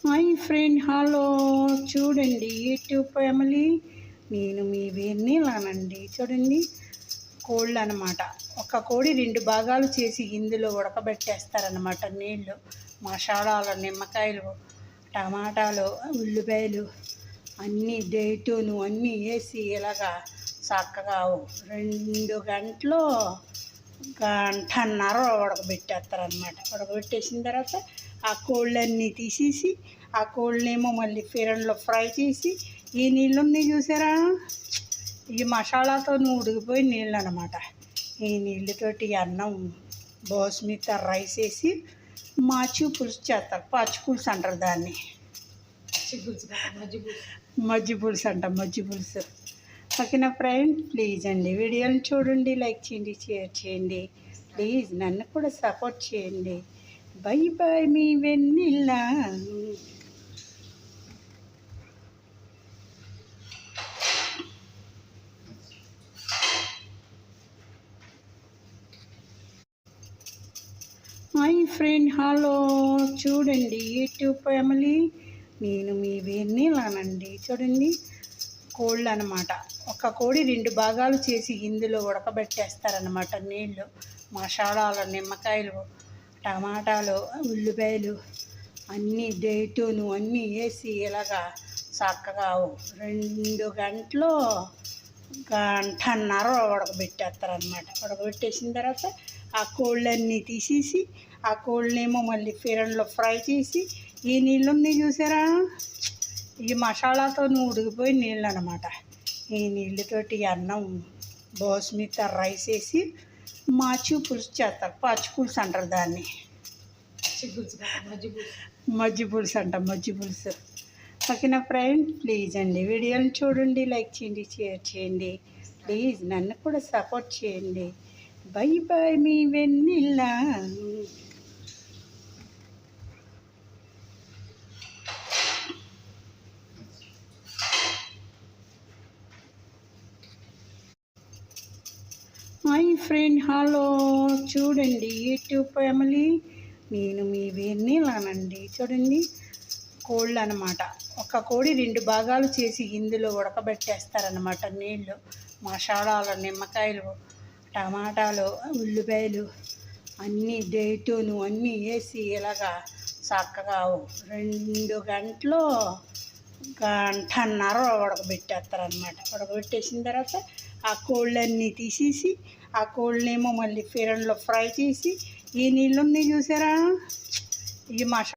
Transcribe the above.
Hi friend, hello. చూడండి YouTube family, నేను మీ వెన్నెలానండి. చూడండి, కోళ్ళు అనమాట. ఒక కోడి 2 భాగాలు చేసి ఇందులో ఉడకబెట్టేస్తారనమాట. నీళ్ళు, మసాలాలు, నిమ్మకాయలు, టమాటాలు, ఉల్లిపాయలు అన్నీ డేటును అన్నీ వేసి ఇలాగా చక్కగా 2 గంటలు గంటన్నర ఉడకబెట్టేస్తారనమాట. ఉడకబెట్టేసిన తర్వాత ఆ కోళ్ళన్నీ తీసేసి ఆ కోళ్ళనేమో మళ్ళీ ఫిరంలో ఫ్రై చేసి ఈ నీళ్ళు ఉన్నాయి చూసారా, ఈ మసాలాతో ఉడికిపోయి నీళ్ళు అనమాట. ఈ నీళ్ళతోటి అన్నం బాస్మతి రైస్ వేసి మాచి పులుసు చేస్తారు. పచ్చి పులుసు అంటారు దాన్ని, మజ్జి పులుసు అంటాం, మజ్జి పులుసు. ఓకేనా ఫ్రెండ్, ప్లీజ్ అండి వీడియోని చూడండి, లైక్ చేయండి, షేర్ చేయండి. ప్లీజ్ నన్ను కూడా సపోర్ట్ చేయండి. బై బాయ్, మీ వెన్నెల. Hi friend, hello. చూడండి యూట్యూబ్ ఫ్యామిలీ, నేను మీ వెన్నెలానండి. చూడండి, కోళ్ళు అనమాట. ఒక కోడి 2 భాగాలు చేసి ఇందులో ఉడకబెట్టేస్తారనమాట. నీళ్ళు, మసాలాలు, నిమ్మకాయలు, టమాటాలు, ఉల్లిపాయలు అన్నీ డేటును అన్నీ వేసి ఇలాగా చక్కగా 2 గంటలు గంటన్నర ఉడకబెట్టేస్తారనమాట. ఉడకబెట్టేసిన తర్వాత ఆ కోళ్ళన్నీ తీసేసి ఆ కోళ్ళనేమో మళ్ళీ ఫిరంలో ఫ్రై చేసి ఈ నీళ్ళు ఉన్నాయి చూసారా, ఈ మసాలాతో ఉడికిపోయి నీళ్ళు అనమాట. ఈ నీళ్ళతోటి అన్నం బాస్మతి రైస్ వేసి మాచి పులుసు చేస్తారు. పచ్చి పులుసు అంటారు దాన్ని, మజ్జి పులుసు అంటాం, మజ్జి పులుసు. ఓకేనా ఫ్రెండ్, ప్లీజ్ అండి వీడియోని చూడండి, లైక్ చేయండి, షేర్ చేయండి. ప్లీజ్ నన్ను కూడా సపోర్ట్ చేయండి. బై బాయ్, మీ వెన్నెల. Hi friend, hello. చూడండి యూట్యూబ్ ఫ్యామిలీ, నేను మీ వెన్నెలానండి. చూడండి, కోళ్ళు అనమాట. ఒక కోడి 2 భాగాలు చేసి ఇందులో ఉడకబెట్టేస్తారనమాట. నీళ్ళు, మసాలాలు, నిమ్మకాయలు, టమాటాలు, ఉల్లిపాయలు అన్నీ డేటును అన్నీ వేసి ఇలాగా చక్కగా 2 గంటలు గంటన్నర ఉడకబెట్టేస్తారనమాట. ఉడకబెట్టేసిన తర్వాత ఆ కోళ్ళన్నీ తీసేసి ఆ కోళ్ళనేమో మళ్ళీ ఫిరంలో ఫ్రై చేసి ఈ నీళ్ళు ఉన్నాయి చూసారా, ఈ మసాలా